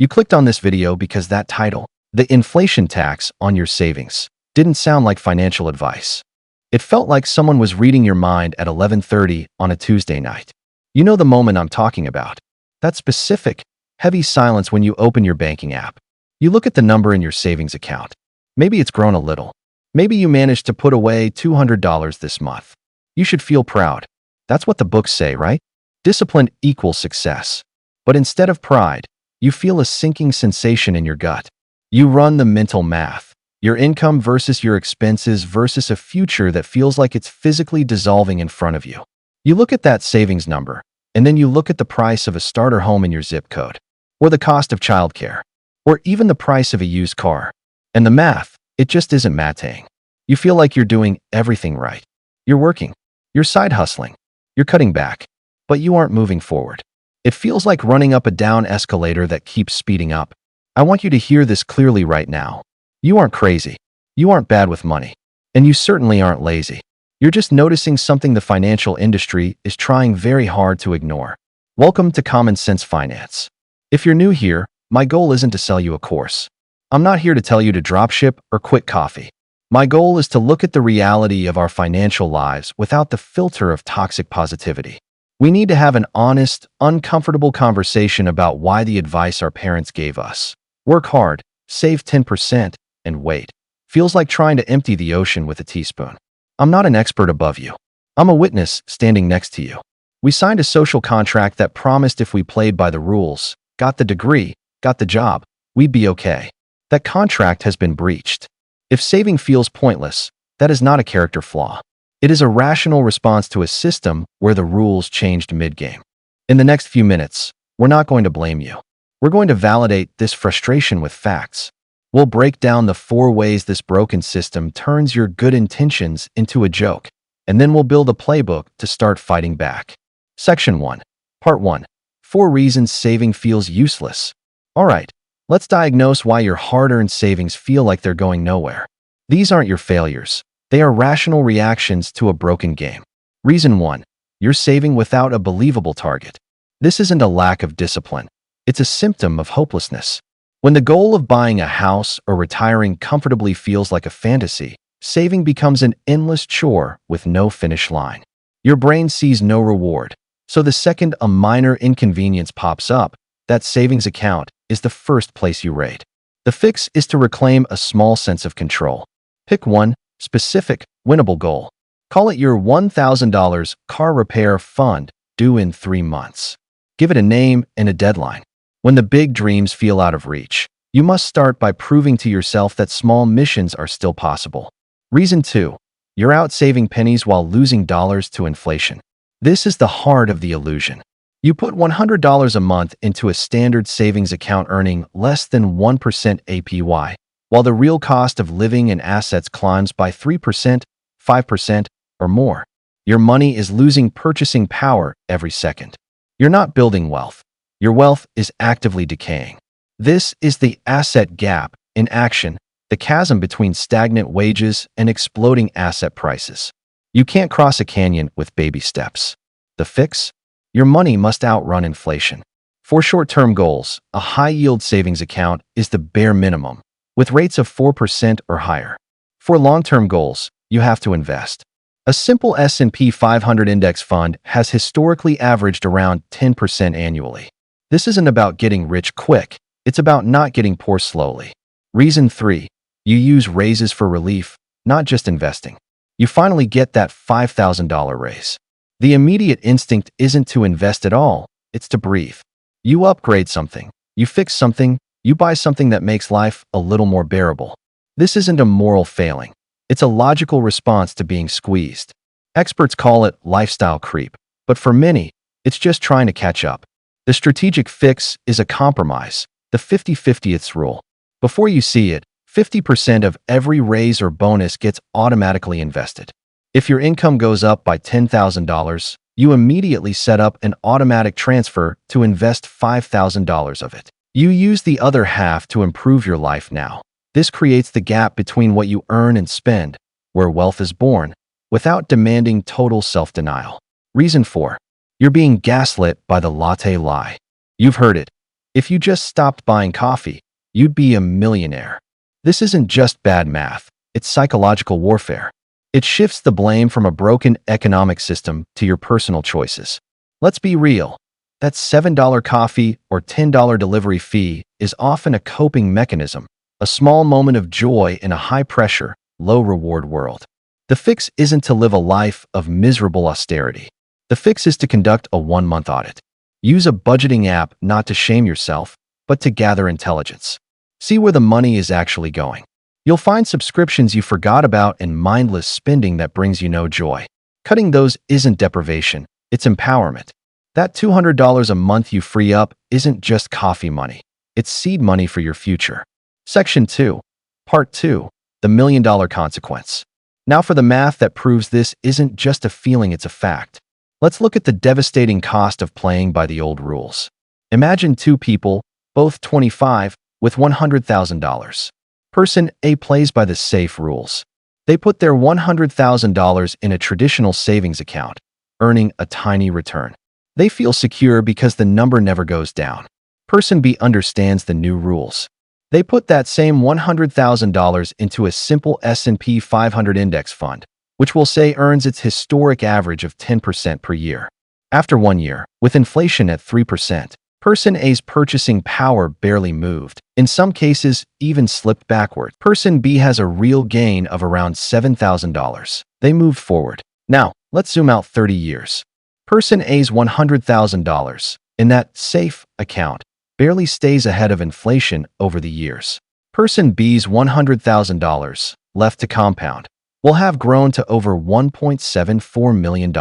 You clicked on this video because that title, the inflation tax on your savings, didn't sound like financial advice. It felt like someone was reading your mind at 11:30 on a Tuesday night. You know the moment I'm talking about. That specific, heavy silence when you open your banking app. You look at the number in your savings account. Maybe it's grown a little. Maybe you managed to put away $200 this month. You should feel proud. That's what the books say, right? Discipline equals success. But instead of pride, you feel a sinking sensation in your gut. You run the mental math. Your income versus your expenses versus a future that feels like it's physically dissolving in front of you. You look at that savings number, and then you look at the price of a starter home in your zip code, or the cost of childcare, or even the price of a used car. And the math, it just isn't mathing. You feel like you're doing everything right. You're working. You're side hustling. You're cutting back. But you aren't moving forward. It feels like running up a down escalator that keeps speeding up. I want you to hear this clearly right now. You aren't crazy. You aren't bad with money. And you certainly aren't lazy. You're just noticing something the financial industry is trying very hard to ignore. Welcome to Common Sense Finance. If you're new here, my goal isn't to sell you a course. I'm not here to tell you to dropship or quit coffee. My goal is to look at the reality of our financial lives without the filter of toxic positivity. We need to have an honest, uncomfortable conversation about why the advice our parents gave us, work hard, save 10%, and wait, feels like trying to empty the ocean with a teaspoon. I'm not an expert above you. I'm a witness standing next to you. We signed a social contract that promised if we played by the rules, got the degree, got the job, we'd be okay. That contract has been breached. If saving feels pointless, that is not a character flaw. It is a rational response to a system where the rules changed mid-game. In the next few minutes, we're not going to blame you. We're going to validate this frustration with facts. We'll break down the 4 ways this broken system turns your good intentions into a joke, and then we'll build a playbook to start fighting back. Section 1. Part 1. 4 reasons saving feels useless. All right, let's diagnose why your hard-earned savings feel like they're going nowhere. These aren't your failures. They are rational reactions to a broken game. Reason 1. You're saving without a believable target. This isn't a lack of discipline. It's a symptom of hopelessness. When the goal of buying a house or retiring comfortably feels like a fantasy, saving becomes an endless chore with no finish line. Your brain sees no reward. So the second a minor inconvenience pops up, that savings account is the first place you raid. The fix is to reclaim a small sense of control. Pick one specific, winnable goal. Call it your $1,000 car repair fund due in 3 months. Give it a name and a deadline. When the big dreams feel out of reach, you must start by proving to yourself that small missions are still possible. Reason 2. You're out saving pennies while losing dollars to inflation. This is the heart of the illusion. You put $100 a month into a standard savings account earning less than 1% APY, while the real cost of living and assets climbs by 3%, 5%, or more. Your money is losing purchasing power every second. You're not building wealth. Your wealth is actively decaying. This is the asset gap in action, the chasm between stagnant wages and exploding asset prices. You can't cross a canyon with baby steps. The fix? Your money must outrun inflation. For short-term goals, a high-yield savings account is the bare minimum, with rates of 4% or higher. For long-term goals, you have to invest. A simple S&P 500 index fund has historically averaged around 10% annually. This isn't about getting rich quick, it's about not getting poor slowly. Reason 3. You use raises for relief, not just investing. You finally get that $5,000 raise. The immediate instinct isn't to invest at all, it's to breathe. You upgrade something, you fix something, you buy something that makes life a little more bearable. This isn't a moral failing. It's a logical response to being squeezed. Experts call it lifestyle creep, but for many, it's just trying to catch up. The strategic fix is a compromise, the 50/50ths rule. Before you see it, 50% of every raise or bonus gets automatically invested. If your income goes up by $10,000, you immediately set up an automatic transfer to invest $5,000 of it. You use the other half to improve your life now. This creates the gap between what you earn and spend, where wealth is born, without demanding total self-denial. Reason 4. You're being gaslit by the latte lie. You've heard it. If you just stopped buying coffee, you'd be a millionaire. This isn't just bad math, it's psychological warfare. It shifts the blame from a broken economic system to your personal choices. Let's be real. That $7 coffee or $10 delivery fee is often a coping mechanism, a small moment of joy in a high-pressure, low-reward world. The fix isn't to live a life of miserable austerity. The fix is to conduct a one-month audit. Use a budgeting app not to shame yourself, but to gather intelligence. See where the money is actually going. You'll find subscriptions you forgot about and mindless spending that brings you no joy. Cutting those isn't deprivation, it's empowerment. That $200 a month you free up isn't just coffee money. It's seed money for your future. Section 2. Part 2. The $1 Million Consequence. Now for the math that proves this isn't just a feeling, it's a fact. Let's look at the devastating cost of playing by the old rules. Imagine two people, both 25, with $100,000. Person A plays by the safe rules. They put their $100,000 in a traditional savings account, earning a tiny return. They feel secure because the number never goes down. Person B understands the new rules. They put that same $100,000 into a simple S&P 500 index fund, which we'll say earns its historic average of 10% per year. After 1 year, with inflation at 3%, Person A's purchasing power barely moved. In some cases, even slipped backward. Person B has a real gain of around $7,000. They moved forward. Now, let's zoom out 30 years. Person A's $100,000 in that safe account barely stays ahead of inflation over the years. Person B's $100,000 left to compound will have grown to over $1.74 million.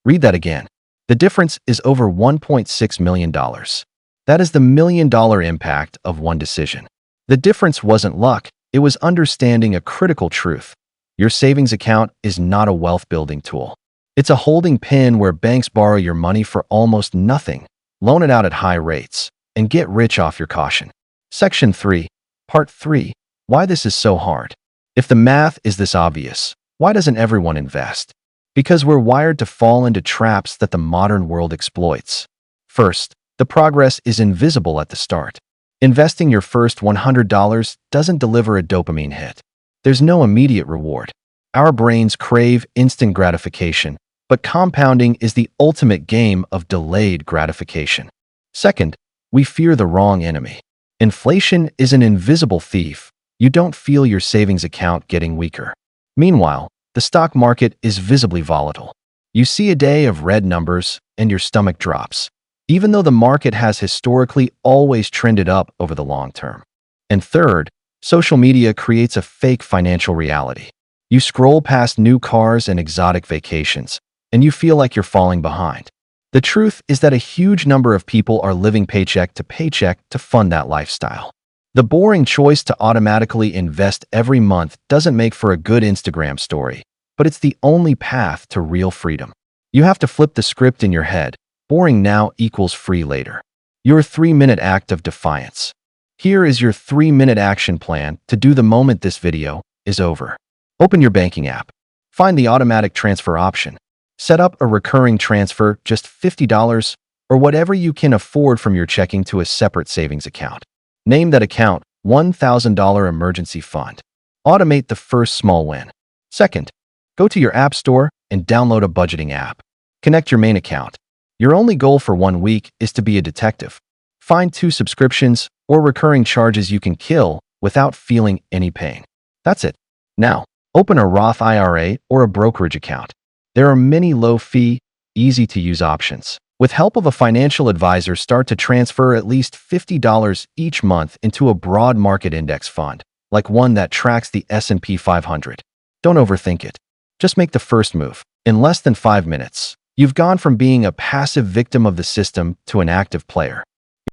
Read that again. The difference is over $1.6 million. That is the $1 million impact of one decision. The difference wasn't luck, it was understanding a critical truth. Your savings account is not a wealth-building tool. It's a holding pen where banks borrow your money for almost nothing, loan it out at high rates, and get rich off your caution. Section 3. Part 3. Why this is so hard. If the math is this obvious, why doesn't everyone invest? Because we're wired to fall into traps that the modern world exploits. First, the progress is invisible at the start. Investing your first $100 doesn't deliver a dopamine hit. There's no immediate reward. Our brains crave instant gratification, but compounding is the ultimate game of delayed gratification. Second, we fear the wrong enemy. Inflation is an invisible thief. You don't feel your savings account getting weaker. Meanwhile, the stock market is visibly volatile. You see a day of red numbers and your stomach drops, even though the market has historically always trended up over the long term. And third, social media creates a fake financial reality. You scroll past new cars and exotic vacations, and you feel like you're falling behind. The truth is that a huge number of people are living paycheck to fund that lifestyle. The boring choice to automatically invest every month doesn't make for a good Instagram story, but it's the only path to real freedom. You have to flip the script in your head. Boring now equals free later. Your 3-minute act of defiance. Here is your 3-minute action plan to do the moment this video is over. Open your banking app. Find the automatic transfer option. Set up a recurring transfer, just $50 or whatever you can afford from your checking to a separate savings account. Name that account $1,000 emergency fund. Automate the first small win. Second, go to your app store and download a budgeting app. Connect your main account. Your only goal for 1 week is to be a detective. Find 2 subscriptions or recurring charges you can kill without feeling any pain. That's it. Now, open a Roth IRA or a brokerage account. There are many low-fee, easy-to-use options. With help of a financial advisor, start to transfer at least $50 each month into a broad market index fund, like one that tracks the S&P 500. Don't overthink it. Just make the first move. In less than 5 minutes, you've gone from being a passive victim of the system to an active player.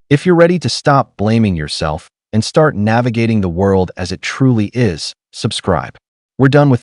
If you're ready to stop blaming yourself and start navigating the world as it truly is, subscribe. We're done with